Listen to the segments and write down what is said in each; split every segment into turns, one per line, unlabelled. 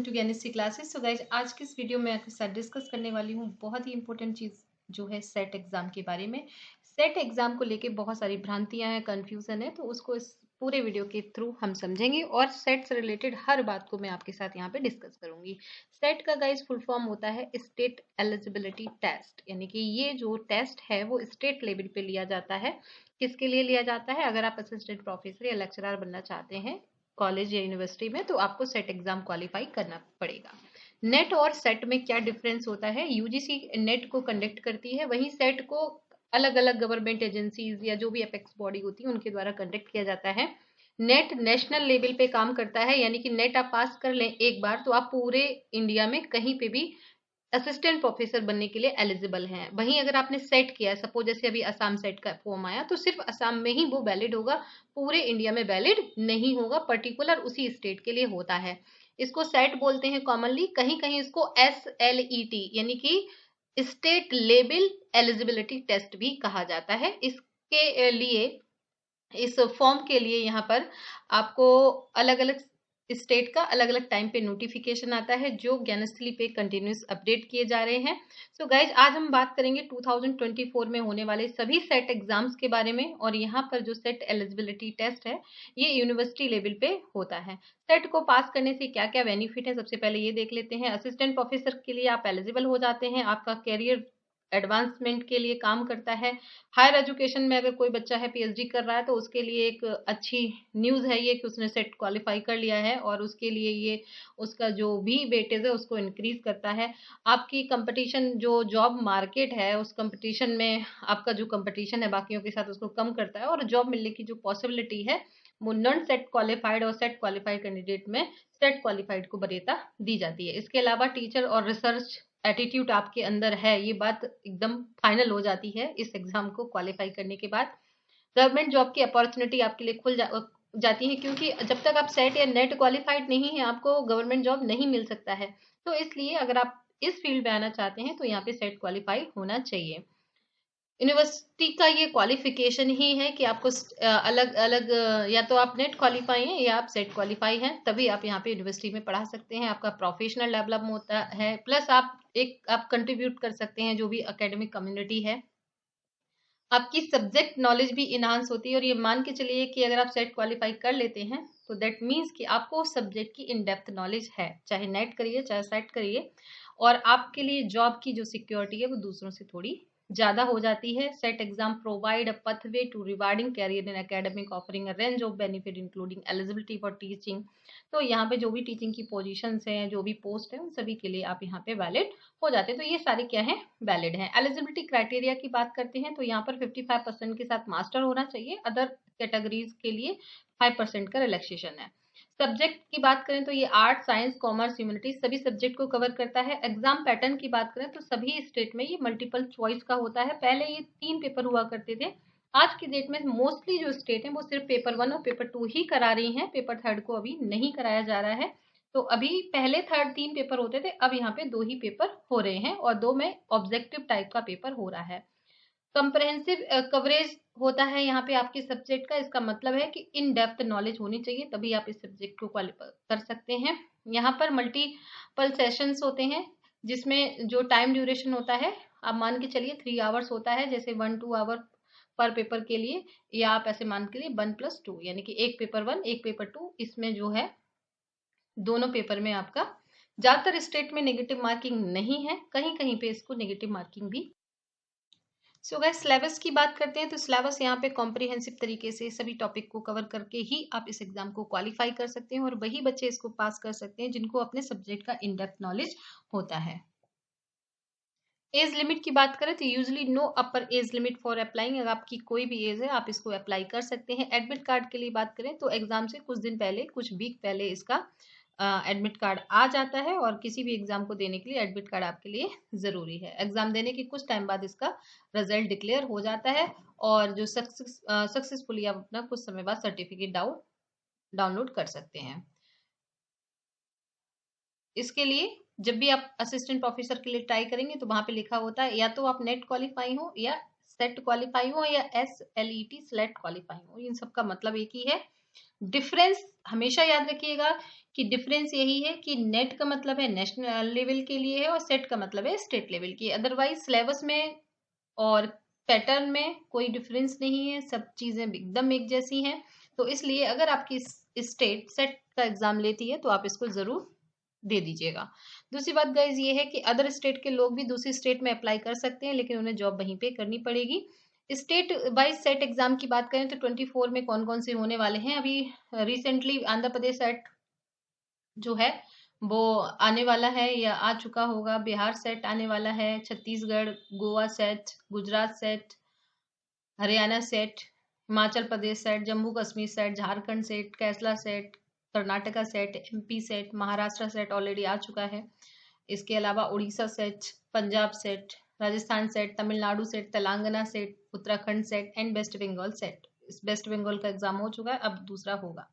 To Gyanshree classes. So guys, आज की इस वीडियो में आपके साथ डिस्कस करने वाली हूँ बहुत ही इंपॉर्टेंट चीज़ जो है सेट एग्जाम के बारे में। सेट एग्जाम को लेके बहुत सारी भ्रांतियां हैं, कंफ्यूजन है, तो उसको इस पूरे वीडियो के थ्रू हम समझेंगे और सेट से रिलेटेड हर बात को मैं आपके साथ यहाँ पे डिस्कस करूंगी। सेट का गाइज फुल फॉर्म होता है स्टेट एलिजिबिलिटी टेस्ट, यानी कि ये जो टेस्ट है वो स्टेट लेवल पे लिया जाता है। किसके लिए लिया जाता है? अगर आप असिस्टेंट प्रोफेसर या लेक्चरर बनना चाहते हैं कॉलेज या यूनिवर्सिटी में, तो आपको सेट एग्जाम क्वालिफाई करना पड़ेगा। नेट और सेट में क्या डिफरेंस होता है? यूजीसी नेट को कंडक्ट करती है, वहीं सेट को अलग अलग गवर्नमेंट एजेंसीज या जो भी अपेक्स बॉडी होती है उनके द्वारा कंडक्ट किया जाता है। नेट नेशनल लेवल पे काम करता है, यानी कि नेट आप पास कर लें एक बार तो आप पूरे इंडिया में कहीं पे भी असिस्टेंट प्रोफेसर बनने के लिए एलिजिबल हैं। वहीं अगर आपने सेट किया, सपोज जैसे अभी असम सेट का फॉर्म आया, तो सिर्फ असम में ही वो वैलिड होगा, पूरे इंडिया में वैलिड नहीं होगा, पर्टिकुलर उसी स्टेट के लिए होता है। इसको सेट बोलते हैं कॉमनली, कहीं कहीं इसको SLET यानी कि स्टेट लेवल एलिजिबिलिटी टेस्ट भी कहा जाता है। इसके लिए, इस फॉर्म के लिए यहाँ पर आपको अलग अलग स्टेट का अलग अलग टाइम पे नोटिफिकेशन आता है जो ज्ञानस्थली पे कंटिन्यूस अपडेट किए जा रहे हैं। सो गाइज, आज हम बात करेंगे 2024 में होने वाले सभी सेट एग्जाम्स के बारे में। और यहाँ पर जो सेट एलिजिबिलिटी टेस्ट है ये यूनिवर्सिटी लेवल पे होता है। सेट को पास करने से क्या क्या बेनिफिट है, सबसे पहले ये देख लेते हैं। असिस्टेंट प्रोफेसर के लिए आप एलिजिबल हो जाते हैं, आपका कैरियर एडवांसमेंट के लिए काम करता है। हायर एजुकेशन में अगर कोई बच्चा है, पीएचडी कर रहा है, तो उसके लिए एक अच्छी न्यूज़ है ये कि उसने सेट क्वालिफाई कर लिया है, और उसके लिए ये उसका जो भी वेटेज है उसको इंक्रीज करता है। आपकी कंपटीशन जो जॉब मार्केट है, उस कंपटीशन में आपका जो कंपटीशन है बाकियों के साथ, उसको कम करता है, और जॉब मिलने की जो पॉसिबिलिटी है वो नॉन सेट क्वालिफाइड और सेट क्वालिफाइड कैंडिडेट में सेट क्वालिफाइड को वरीयता दी जाती है। इसके अलावा टीचर और रिसर्च एटीट्यूड आपके अंदर है, ये बात एकदम फाइनल हो जाती है इस एग्जाम को क्वालिफाई करने के बाद। गवर्नमेंट जॉब की अपॉर्चुनिटी आपके लिए जाती है, क्योंकि जब तक आप सेट या नेट क्वालिफाइड नहीं है आपको गवर्नमेंट जॉब नहीं मिल सकता है। तो इसलिए अगर आप इस फील्ड में आना चाहते हैं तो यहाँ पे सेट क्वालिफाई होना चाहिए। यूनिवर्सिटी का ये क्वालिफिकेशन ही है कि आपको अलग अलग, या तो आप नेट क्वालिफाई हैं या आप सेट क्वालिफाई हैं, तभी आप यहाँ पे यूनिवर्सिटी में पढ़ा सकते हैं। आपका प्रोफेशनल डेवलपमेंट होता है, प्लस आप कंट्रीब्यूट कर सकते हैं जो भी एकेडमिक कम्युनिटी है। आपकी सब्जेक्ट नॉलेज भी इनहांस होती है, और ये मान के चलिए कि अगर आप सेट क्वालिफाई कर लेते हैं तो दैट मीन्स कि आपको सब्जेक्ट की इन डेप्थ नॉलेज है, चाहे नेट करिए चाहे सेट करिए, और आपके लिए जॉब की जो सिक्योरिटी है वो दूसरों से थोड़ी ज्यादा हो जाती है। Set exam provide a pathway to rewarding career in academic, offering a range of benefit including eligibility for teaching. तो यहाँ पे जो भी टीचिंग की पोजीशंस हैं, जो भी पोस्ट है, उन सभी के लिए आप यहाँ पे वैलिड हो जाते हैं। तो ये सारे क्या है, वैलिड है। एलिजिबिलिटी क्राइटेरिया की बात करते हैं तो यहाँ पर 55% के साथ मास्टर होना चाहिए, अदर कैटेगरीज के लिए 5% का रिलैक्सेशन है। सब्जेक्ट की बात करें तो ये आर्ट, साइंस, कॉमर्स, ह्यूमैनिटीज सभी सब्जेक्ट को कवर करता है। एग्जाम पैटर्न की बात करें तो सभी स्टेट में ये मल्टीपल चॉइस का होता है। पहले ये 3 पेपर हुआ करते थे, आज की डेट में मोस्टली जो स्टेट है वो सिर्फ पेपर 1 और पेपर 2 ही करा रही हैं, पेपर 3 को अभी नहीं कराया जा रहा है। तो अभी पहले 3 पेपर होते थे, अब यहाँ पे 2 ही पेपर हो रहे हैं, और 2 में ऑब्जेक्टिव टाइप का पेपर हो रहा है। कंप्रहेंसिव कवरेज होता है यहाँ पे आपके सब्जेक्ट का। इसका मतलब है कि इन डेप्थ नॉलेज होनी चाहिए, तभी आप इस सब्जेक्ट को क्वालिफाई कर सकते हैं। यहाँ पर मल्टीपल सेशंस होते हैं, जिसमें जो टाइम ड्यूरेशन होता है, आप मान के चलिए 3 आवर्स होता है, जैसे 1-2 आवर पर पेपर के लिए, या आप ऐसे मान के लिए 1+2, यानी कि एक पेपर 1 एक पेपर 2, इसमें जो है दोनों पेपर में आपका ज्यादातर स्टेट में नेगेटिव मार्किंग नहीं है, कहीं कहीं पे इसको नेगेटिव मार्किंग भी। सो गाइस, सिलेबस की बात करते हैं तो सिलेबस यहाँ पे कॉम्प्रिहेंसिव तरीके से सभी टॉपिक को कवर करके ही आप इस एग्जाम को क्वालिफाई कर सकते हैं, और वही बच्चे इसको पास कर सकते हैं जिनको अपने सब्जेक्ट का इन डेप्थ नॉलेज होता है। एज लिमिट की बात करें तो usually no upper age limit for applying, अगर आपकी कोई भी एज है आप इसको अप्लाई कर सकते हैं। एडमिट कार्ड के लिए बात करें तो एग्जाम से कुछ दिन पहले, कुछ वीक पहले इसका एडमिट कार्ड आ जाता है, और किसी भी एग्जाम को देने के लिए एडमिट कार्ड आपके लिए ज़रूरी है। एग्जाम देने के कुछ टाइम बाद इसका रिजल्ट डिक्लेयर हो जाता है, और जो सक्सेसफुली आप अपना कुछ समय बाद सर्टिफिकेट डाउनलोड कर सकते हैं। इसके लिए जब भी आप असिस्टेंट प्रोफेसर के लिए ट्राई करेंगे तो वहां पे लिखा होता है या तो आप नेट क्वालिफाई हो, या सेट क्वालिफाई हो, या SLET स्लेट क्वालिफाई हो। इन सब का मतलब एक ही है डिफरेंस हमेशा याद रखिएगा कि डिफरेंस यही है कि नेट का मतलब है नेशनल लेवल के लिए है और सेट का मतलब है स्टेट लेवल की। अदरवाइज सिलेबस में और पैटर्न में कोई डिफरेंस नहीं है, सब चीजें एकदम एक जैसी हैं। तो इसलिए अगर आपकी स्टेट सेट का एग्जाम लेती है तो आप इसको जरूर दे दीजिएगा। दूसरी बात गाइज ये है कि अदर स्टेट के लोग भी दूसरी स्टेट में अप्लाई कर सकते हैं, लेकिन उन्हें जॉब वहीं पे करनी पड़ेगी। स्टेट वाइज सेट एग्जाम की बात करें तो 24 में कौन कौन से होने वाले हैं। अभी रिसेंटली आंध्र प्रदेश सेट जो है वो आने वाला है या आ चुका होगा, बिहार सेट आने वाला है, Chhattisgarh, Goa set, Gujarat set, Haryana set, Himachal Pradesh set, Jammu Kashmir set, Jharkhand set, कैसला set, Karnataka set, MP set, Maharashtra set already आ चुका है। इसके अलावा Orissa set, Punjab set, Rajasthan set, Tamil Nadu set, Telangana set, Uttarakhand set and West Bengal set. इस वेस्ट बंगाल का एग्जाम हो चुका है, अब दूसरा होगा।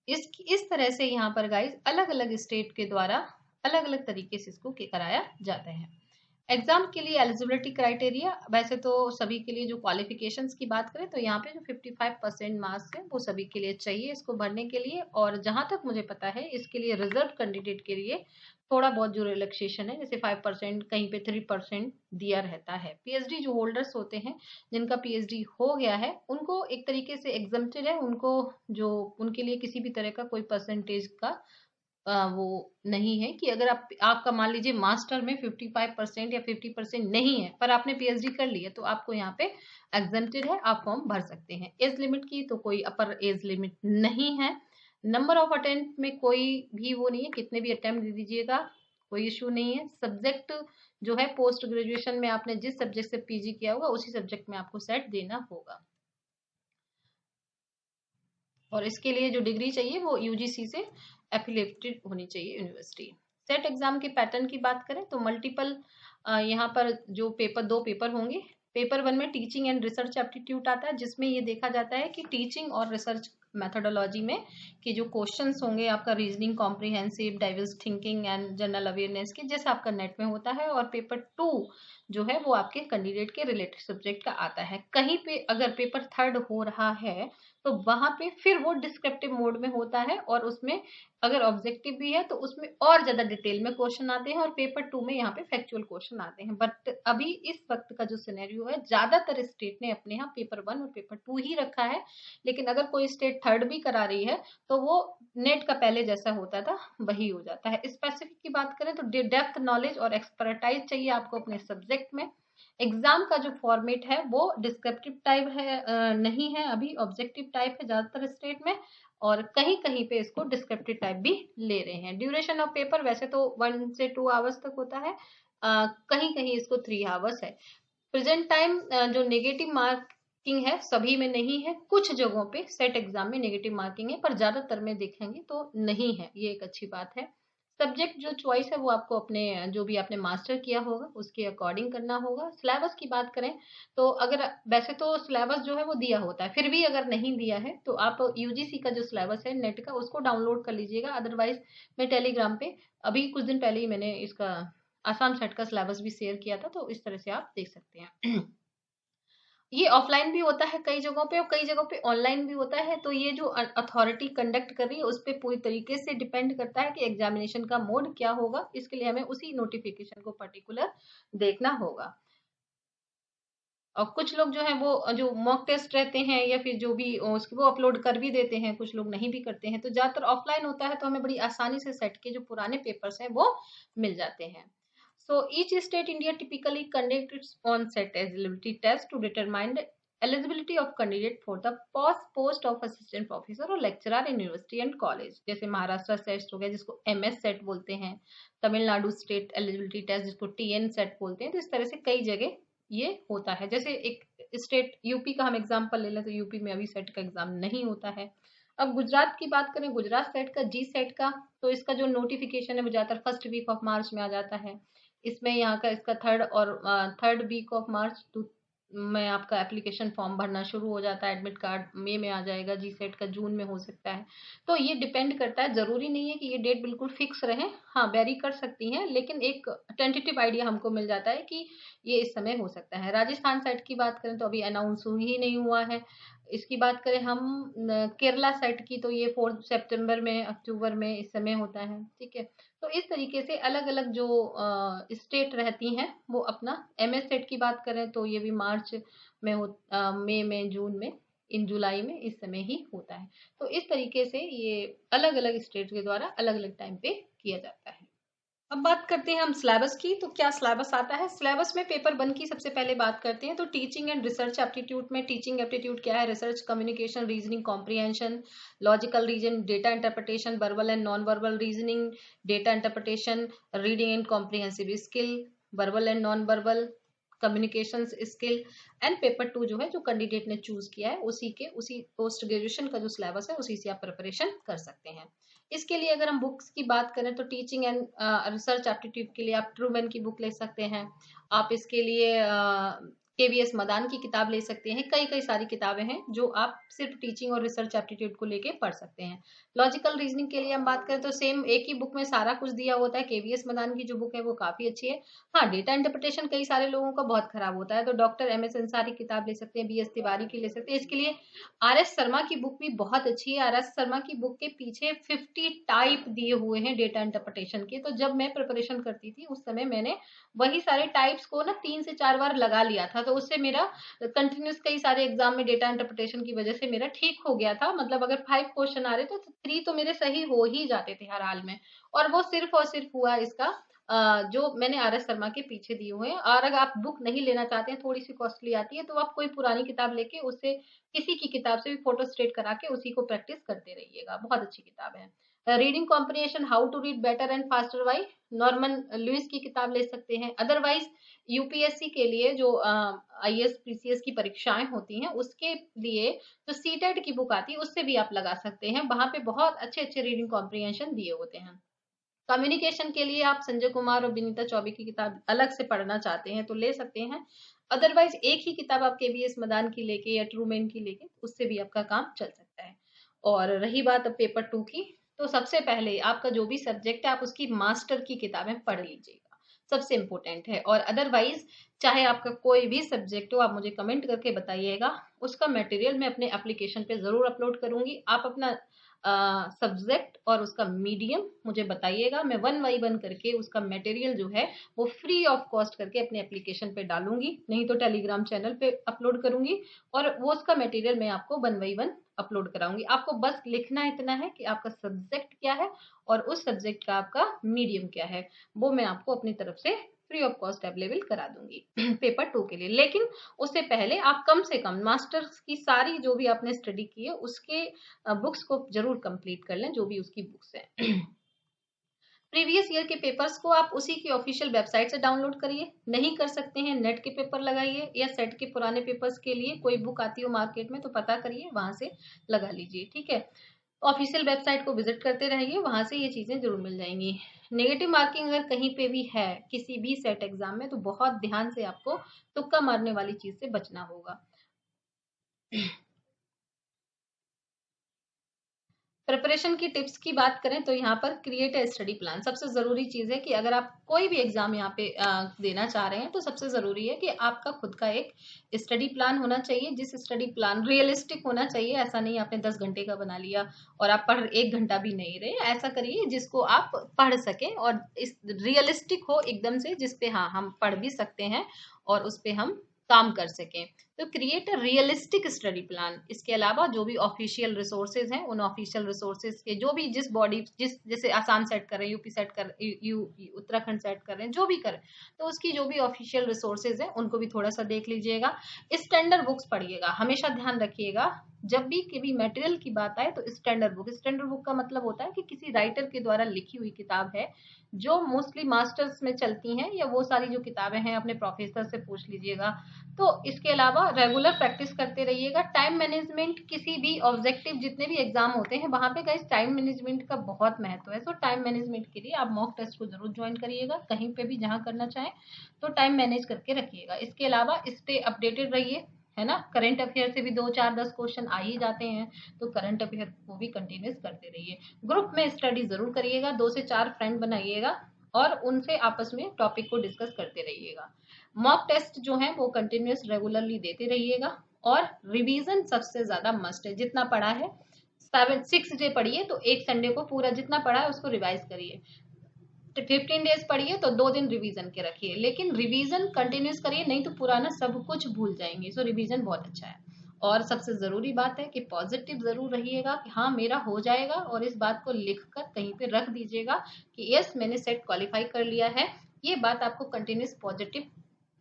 इस तरह से यहाँ पर गाइज अलग अलग स्टेट के द्वारा अलग अलग तरीके से इसको कराया जाता है। एग्जाम के लिए एलिजिबिलिटी क्राइटेरिया, वैसे तो सभी के लिए जो क्वालिफिकेशंस की बात करें तो यहाँ पे जो 55% मार्क्स है वो सभी के लिए चाहिए इसको भरने के लिए। और जहां तक मुझे पता है इसके लिए रिजर्व कैंडिडेट के लिए थोड़ा बहुत जो रिलैक्सेशन है, जैसे 5%, कहीं पे 3% दिया रहता है। पीएचडी जो होल्डर्स होते हैं, जिनका पीएचडी हो गया है, उनको एक तरीके से एग्जम्प्टेड है, उनको जो उनके लिए किसी भी तरह का कोई परसेंटेज का वो नहीं है कि अगर आपका मान लीजिए मास्टर में 55% या 50% नहीं है पर आपने पीएचडी कर ली है तो आपको यहाँ पे एग्जेम्प्टेड है, आप फॉर्म भर सकते हैं। एज लिमिट की तो कोई अपर एज लिमिट नहीं है। नंबर ऑफ अटेम्प्ट में कोई भी वो नहीं है, कितने भी अटेम्प्ट दे दीजिएगा, कोई इशू नहीं है। सब्जेक्ट जो है पोस्ट ग्रेजुएशन में आपने जिस सब्जेक्ट से पीजी किया होगा उसी सब्जेक्ट में आपको सेट देना होगा। और इसके लिए जो डिग्री चाहिए वो यूजीसी से एफिलिएटेड होनी चाहिए यूनिवर्सिटी। सेट एग्जाम के पैटर्न की बात करें तो मल्टीपल यहाँ पर जो दो पेपर होंगे। पेपर 1 में टीचिंग एंड रिसर्च एप्टीट्यूड आता है, जिसमें ये देखा जाता है कि टीचिंग और रिसर्च मेथोडोलॉजी में कि जो क्वेश्चंस होंगे आपका reasoning, comprehensive, diverse thinking and general awareness के, जैसा आपका नेट में होता है। और पेपर 2 जो है वो आपके कैंडिडेट के रिलेटेड सब्जेक्ट का आता है। कहीं पे अगर पेपर 3 हो रहा है तो वहां पे फिर वो डिस्क्रिप्टिव मोड में होता है और उसमें अगर ऑब्जेक्टिव भी है तो उसमें और ज्यादा डिटेल में क्वेश्चन आते हैं और पेपर 2 में यहाँ पे फैक्चुअल क्वेश्चन आते हैं। बट अभी इस वक्त का जो सिनेरियो है, ज्यादातर स्टेट ने अपने यहाँ पेपर 1 और पेपर 2 ही रखा है। लेकिन अगर कोई स्टेट 3 भी करा रही है तो वो नेट का पहले जैसा होता था वही हो जाता है। स्पेसिफिक की बात करें तो डेप्थ नॉलेज और एक्सपर्टाइज चाहिए आपको अपने सब्जेक्ट में। एग्जाम का जो फॉर्मेट है वो डिस्क्रिप्टिव टाइप है, नहीं है, अभी ऑब्जेक्टिव टाइप है ज्यादातर स्टेट में, और कहीं कहीं पे इसको डिस्क्रिप्टिव टाइप भी ले रहे हैं। ड्यूरेशन ऑफ पेपर वैसे तो 1 से 2 आवर्स तक होता है, कहीं कहीं इसको 3 आवर्स है। प्रेजेंट टाइम जो नेगेटिव मार्किंग है सभी में नहीं है, कुछ जगहों पे सेट एग्जाम में नेगेटिव मार्किंग है पर ज्यादातर में देखेंगे तो नहीं है, ये एक अच्छी बात है। सब्जेक्ट जो चॉइस है वो आपको अपने जो भी आपने मास्टर किया होगा उसके अकॉर्डिंग करना होगा। सिलेबस की बात करें तो अगर वैसे तो सिलेबस जो है वो दिया होता है, फिर भी अगर नहीं दिया है तो आप यूजीसी का जो सिलेबस है नेट का उसको डाउनलोड कर लीजिएगा। अदरवाइज मैं टेलीग्राम पे अभी कुछ दिन पहले ही मैंने इसका आसाम सेट का सिलेबस भी शेयर किया था, तो इस तरह से आप देख सकते हैं। ये ऑफलाइन भी होता है कई जगहों पे और कई जगहों पे ऑनलाइन भी होता है। तो ये जो अथॉरिटी कंडक्ट कर रही है उस पर पूरी तरीके से डिपेंड करता है कि एग्जामिनेशन का मोड क्या होगा। इसके लिए हमें उसी नोटिफिकेशन को पर्टिकुलर देखना होगा। और कुछ लोग जो है वो जो मॉक टेस्ट रहते हैं या फिर जो भी उसकी वो अपलोड कर भी देते हैं, कुछ लोग नहीं भी करते हैं। तो ज्यादातर ऑफलाइन होता है तो हमें बड़ी आसानी से सेट के जो पुराने पेपर्स हैं वो मिल जाते हैं। So each state India typically conducts its own set eligibility test to determine the eligibility of candidate for the post of assistant professor और lecturer in university and college। जैसे महाराष्ट्र सेट हो गया जिसको MS सेट बोलते हैं, Tamil Nadu state eligibility test जिसको TN set बोलते हैं। तो इस तरह से कई जगह ये होता है। जैसे एक स्टेट यूपी का हम एग्जाम्पल ले लें तो यूपी में अभी सेट का एग्जाम नहीं होता है। अब गुजरात की बात करें, गुजरात सेट का जी सेट का, तो इसका जो नोटिफिकेशन है वो ज्यादातर फर्स्ट वीक ऑफ मार्च में आ जाता है। इसमें यहाँ का इसका थर्ड वीक ऑफ मार्च में आपका एप्लीकेशन फॉर्म भरना शुरू हो जाता है। एडमिट कार्ड मई में आ जाएगा, जी सेट का जून में हो सकता है। तो ये डिपेंड करता है, जरूरी नहीं है कि ये डेट बिल्कुल फिक्स रहे, हाँ वेरी कर सकती हैं, लेकिन एक टेंटेटिव आइडिया हमको मिल जाता है कि ये इस समय हो सकता है। राजस्थान साइड की बात करें तो अभी अनाउंस ही नहीं हुआ है। इसकी बात करें हम केरला सेट की, तो ये 4 सितंबर में, अक्टूबर में इस समय होता है। ठीक है, तो इस तरीके से अलग अलग जो स्टेट रहती हैं वो अपना MS सेट की बात करें तो ये भी मार्च में मई में, जून में, इन जुलाई में, इस समय ही होता है। तो इस तरीके से ये अलग अलग स्टेट के द्वारा अलग अलग टाइम पे किया जाता है। अब बात करते हैं हम सिलेबस की। तो क्या सिलेबस आता है? सिलेबस में पेपर 1 की सबसे पहले बात करते हैं। तो टीचिंग एंड रिसर्च एप्टीट्यूड में टीचिंग एप्टीट्यूड क्या है? Research, communication, reasoning comprehension, logical reason, data interpretation, verbal and non verbal reasoning, data interpretation, reading and comprehensive skill, verbal and non verbal communication skill. And paper 2 जो है, जो candidate ने choose किया है, उसी post graduation का जो syllabus है उसी से आप प्रिपरेशन कर सकते हैं। इसके लिए अगर हम बुक्स की बात करें तो टीचिंग एंड रिसर्च एप्टीट्यूड के लिए आप ट्रूमैन की बुक ले सकते हैं। आप इसके लिए KVS मदान की किताब ले सकते हैं। कई कई सारी किताबें हैं जो आप सिर्फ टीचिंग और रिसर्च एप्टीट्यूड को लेके पढ़ सकते हैं। लॉजिकल रीजनिंग के लिए हम बात करें तो सेम एक ही बुक में सारा कुछ दिया होता है। KVS मदान की जो बुक है वो काफी अच्छी है। हाँ, डेटा इंटरप्रिटेशन कई सारे लोगों का बहुत खराब होता है, तो डॉक्टर MS अंसारी किताब ले सकते हैं, BS तिवारी की ले सकते हैं। इसके लिए RS शर्मा की बुक भी बहुत अच्छी है। RS शर्मा की बुक के पीछे 50 टाइप दिए हुए हैं डेटा इंटरप्रिटेशन के। तो जब मैं प्रिपरेशन करती थी उस समय मैंने वही सारे टाइप्स को ना 3 से 4 बार लगा लिया था, तो उससे मेरा कंटिन्यूस कई सारे एग्जाम में डेटा इंटरप्रिटेशन की वजह से मेरा ठीक हो गया था। मतलब अगर 5 क्वेश्चन आ रहे थे तो 3 तो मेरे सही हो ही जाते थे हर हाल में। और वो सिर्फ और सिर्फ हुआ इसका जो मैंने RS शर्मा के पीछे दिए हुए हैं। और अगर आप बुक नहीं लेना चाहते हैं, थोड़ी सी कॉस्टली आती है, तो आप कोई पुरानी किताब लेके उससे किसी की किताब से भी फोटो स्टेट करा के उसी को प्रैक्टिस करते रहिएगा। बहुत अच्छी किताब है। Reading comprehension, how to read better and faster by Norman Lewis की किताब ले सकते हैं। अदरवाइज UPSC के लिए जो IAS PCS की परीक्षाएं होती हैं उसके लिए जो CTET की बुक आती है उससे भी आप लगा सकते हैं। वहां पे बहुत अच्छे अच्छे रीडिंग कॉम्प्रिहेंशन दिए होते हैं। कम्युनिकेशन के लिए आप संजय कुमार और विनीता चौबे की किताब अलग से पढ़ना चाहते हैं तो ले सकते हैं। अदरवाइज एक ही किताब आप KVS मदान की लेके या ट्रूमैन की लेके उससे भी आपका काम चल सकता है। और रही बात अब पेपर 2 की, तो सबसे पहले आपका जो भी सब्जेक्ट है आप उसकी मास्टर की किताबें पढ़ लीजिएगा, सबसे इम्पोर्टेंट है। और अदरवाइज चाहे आपका कोई भी सब्जेक्ट हो, आप मुझे कमेंट करके बताइएगा, उसका मटेरियल मैं अपने एप्लीकेशन पे जरूर अपलोड करूंगी। आप अपना सब्जेक्ट और उसका मीडियम मुझे बताइएगा, मैं 1 बाई 1 करके उसका मटेरियल जो है वो फ्री ऑफ कॉस्ट करके अपने एप्लीकेशन पे डालूंगी, नहीं तो टेलीग्राम चैनल पे अपलोड करूंगी। और वो उसका मटेरियल मैं आपको 1 बाई 1 अपलोड कराऊंगी। आपको बस लिखना इतना है कि आपका सब्जेक्ट क्या है और उस सब्जेक्ट का आपका मीडियम क्या है, वो मैं आपको अपनी तरफ से फ्री ऑफ कॉस्ट अवेलेबल करा दूंगी पेपर 2 के लिए। लेकिन उससे पहले आप कम से कम मास्टर्स की सारी जो भी आपने स्टडी की है उसके बुक्स को जरूर कंप्लीट कर लें, जो भी उसकी बुक्स हैं। प्रीवियस ईयर के पेपर्स को आप उसी की ऑफिशियल वेबसाइट से डाउनलोड करिए। नहीं कर सकते हैं, नेट के पेपर लगाइए, या सेट के पुराने पेपर्स के लिए कोई बुक आती हो मार्केट में तो पता करिए, वहां से लगा लीजिए। ठीक है, ऑफिशियल वेबसाइट को विजिट करते रहिए, वहां से ये चीजें जरूर मिल जाएंगी। नेगेटिव मार्किंग अगर कहीं पे भी है किसी भी सेट एग्जाम में तो बहुत ध्यान से आपको तुक्का मारने वाली चीज से बचना होगा। प्रिपरेशन की टिप्स की बात करें तो यहाँ पर क्रिएट ए स्टडी प्लान सबसे जरूरी चीज है। कि अगर आप कोई भी एग्जाम यहाँ पे देना चाह रहे हैं तो सबसे जरूरी है कि आपका खुद का एक स्टडी प्लान होना चाहिए, जिस स्टडी प्लान रियलिस्टिक होना चाहिए। ऐसा नहीं आपने 10 घंटे का बना लिया और आप पढ़ 1 घंटा भी नहीं रहे। ऐसा करिए जिसको आप पढ़ सकें और इस रियलिस्टिक हो एकदम से, जिसपे हाँ हम पढ़ भी सकते हैं और उस पे हम काम कर सकें। तो create a realistic study plan. इसके अलावा जो भी ऑफिशियल रिसोर्सेज हैं उन ऑफिशियल रिसोर्सेज के जो भी जिस बॉडी जैसे आसाम सेट कर रहे हैं, UP सेट कर उत्तराखंड सेट कर रहे हैं, जो भी करें तो उसकी जो भी ऑफिशियल रिसोर्सेज हैं उनको भी थोड़ा सा देख लीजिएगा। स्टैंडर्ड बुक्स पढ़िएगा, हमेशा ध्यान रखिएगा जब भी कभी मटेरियल की बात आए तो स्टैंडर्ड बुक का मतलब होता है कि किसी राइटर के द्वारा लिखी हुई किताब है, जो मोस्टली मास्टर्स में चलती हैं, या वो सारी जो किताबें हैं अपने प्रोफेसर से पूछ लीजिएगा। तो इसके अलावा रेगुलर प्रैक्टिस करते रहिएगा। टाइम मैनेजमेंट, किसी भी ऑब्जेक्टिव जितने भी एग्जाम होते हैं वहां पे गाइस टाइम मैनेजमेंट का बहुत महत्व है। सो टाइम मैनेजमेंट के लिए आप मॉक टेस्ट को जरूर ज्वाइन करिएगा, कहीं पे भी जहां करना चाहें तो टाइम मैनेज करके रखिएगा। इसके अलावा स्टे अपडेटेड रहिए, है ना। करंट अफेयर से भी 2 4 10 क्वेश्चन आ ही जाते हैं, तो करंट अफेयर को भी कंटिन्यूस करते रहिए। ग्रुप में स्टडी जरूर करिएगा, 2 से 4 फ्रेंड बनाइएगा और उनसे आपस में टॉपिक को डिस्कस करते रहिएगा। मॉक टेस्ट जो है वो कंटिन्यूस रेगुलरली देते रहिएगा। और रिवीजन सबसे ज्यादा मस्ट है। जितना पढ़ा है 6 डे पढ़िए तो एक संडे को पूरा जितना पढ़ा है उसको रिवाइज करिए। 15 डेज पढ़िए तो 2 दिन रिवीजन के रखिए, लेकिन रिवीजन कंटिन्यूस करिए, नहीं तो पुराना सब कुछ भूल जाएंगे। सो रिवीजन बहुत अच्छा है। और सबसे जरूरी बात है कि पॉजिटिव जरूर रहिएगा कि हाँ मेरा हो जाएगा, और इस बात को लिखकर कहीं पे रख दीजिएगा कि यस मैंने सेट क्वालिफाई कर लिया है। ये बात आपको कंटिन्यूस पॉजिटिव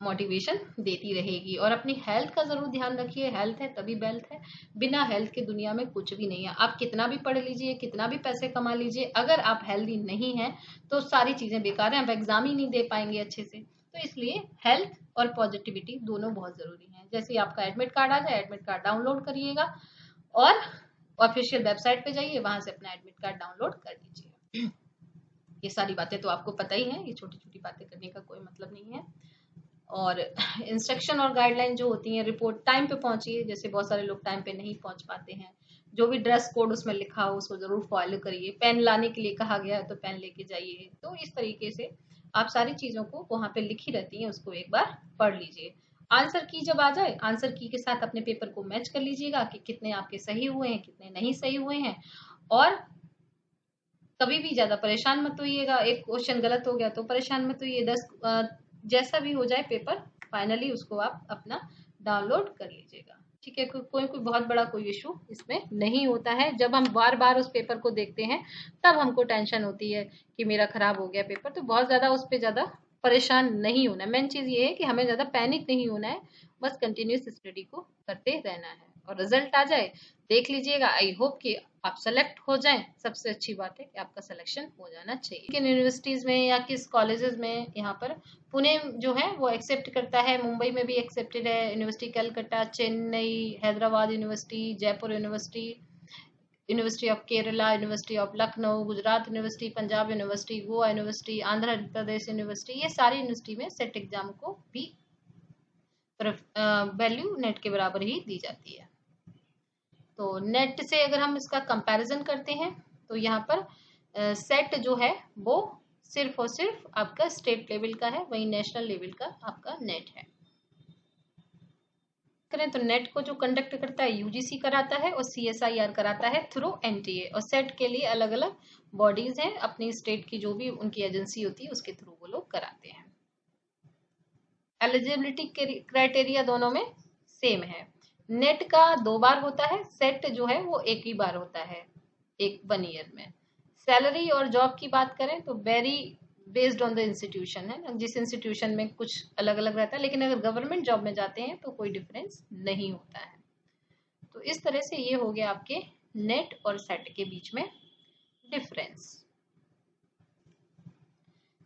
मोटिवेशन देती रहेगी। और अपनी हेल्थ का जरूर ध्यान रखिए, हेल्थ है तभी वेल्थ है। बिना हेल्थ के दुनिया में कुछ भी नहीं है। आप कितना भी पढ़ लीजिए, कितना भी पैसे कमा लीजिए, अगर आप हेल्दी नहीं है तो सारी चीजें बेकार हैं, आप एग्जाम ही नहीं दे पाएंगे अच्छे से। तो इसलिए हेल्थ और पॉजिटिविटी दोनों बहुत जरूरी है। जैसे ही आपका एडमिट कार्ड आ जाए, एडमिट कार्ड डाउनलोड करिएगा और ऑफिशियल वेबसाइट पे जाइए, वहां से अपना एडमिट कार्ड डाउनलोड कर लीजिए। ये सारी बातें तो आपको पता ही है, ये छोटी छोटी बातें करने का कोई मतलब नहीं है। और इंस्ट्रक्शन और गाइडलाइन जो होती है, रिपोर्ट टाइम पे पहुंचिए। जैसे बहुत सारे लोग टाइम पे नहीं पहुंच पाते हैं, जो भी ड्रेस कोड उसमें लिखा हो उसको जरूर फॉलो करिए। पेन लाने के लिए कहा गया है तो पेन लेके जाइए। तो इस तरीके से आप सारी चीजों को वहां पे लिखी रहती हैं, उसको एक बार पढ़ लीजिए। आंसर की जब आ जाए, आंसर की के साथ अपने पेपर को मैच कर लीजिएगा कि कितने आपके सही हुए हैं, कितने नहीं सही हुए हैं। और कभी भी ज्यादा परेशान मत होइएगा, एक क्वेश्चन गलत हो गया तो परेशान मत होइए। 10 जैसा भी हो जाए पेपर, फाइनली उसको आप अपना डाउनलोड कर लीजिएगा। ठीक है, कोई कोई बहुत बड़ा कोई इशू इसमें नहीं होता है। जब हम बार बार उस पेपर को देखते हैं तब हमको टेंशन होती है कि मेरा खराब हो गया पेपर। तो बहुत ज्यादा उस पर ज्यादा परेशान नहीं होना है। मेन चीज ये है कि हमें ज्यादा पैनिक नहीं होना है, बस कंटिन्यूस स्टडी को करते रहना है और रिजल्ट आ जाए देख लीजिएगा। आई होप कि आप सेलेक्ट हो जाएं। सबसे अच्छी बात है कि आपका सिलेक्शन हो जाना चाहिए। किन यूनिवर्सिटीज में या किस कॉलेजेस में, यहाँ पर पुणे जो है वो एक्सेप्ट करता है, मुंबई में भी एक्सेप्टेड है university, Calcutta, Chennai, Hyderabad university, Jaipur university, university of Kerala, university of Lucknow, Gujarat university, Punjab university, Goa university, Andhra Pradesh university, ये सारी यूनिवर्सिटी में सेट एग्जाम को भी वैल्यू नेट के बराबर ही दी जाती है। तो नेट से अगर हम इसका कंपैरिजन करते हैं तो यहाँ पर सेट जो है वो सिर्फ और सिर्फ आपका स्टेट लेवल का है, वही नेशनल लेवल का आपका नेट है। करें तो नेट को जो कंडक्ट करता है यूजीसी कराता है और सीएसआईआर कराता है थ्रू एनटीए। और सेट के लिए अलग अलग बॉडीज हैं, अपनी स्टेट की जो भी उनकी एजेंसी होती है उसके थ्रू वो लोग कराते हैं। एलिजिबिलिटी क्राइटेरिया दोनों में सेम है। नेट का 2 बार होता है, सेट जो है वो एक ही बार होता है, एक 1 ईयर में। सैलरी और जॉब की बात करें तो very based on the institution है ना, जिस इंस्टीट्यूशन में कुछ अलग अलग रहता है, लेकिन अगर गवर्नमेंट जॉब में जाते हैं तो कोई डिफरेंस नहीं होता है। तो इस तरह से ये हो गया आपके नेट और सेट के बीच में difference.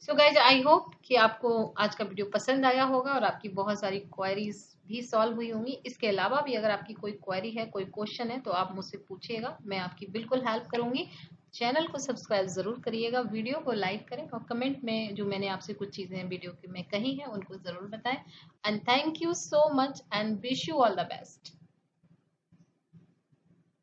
So guys I hope कि आपको आज का वीडियो पसंद आया होगा और आपकी बहुत सारी क्वेरीज भी सॉल्व हुई होंगी। इसके अलावा भी अगर आपकी कोई क्वेरी है, कोई क्वेश्चन है तो आप मुझसे पूछिएगा, मैं आपकी बिल्कुल हेल्प करूंगी। चैनल को सब्सक्राइब जरूर करिएगा, वीडियो को लाइक करें और कमेंट में जो मैंने आपसे कुछ चीजें वीडियो में कही हैं उनको जरूर बताएं। And thank you so much and wish you all the best.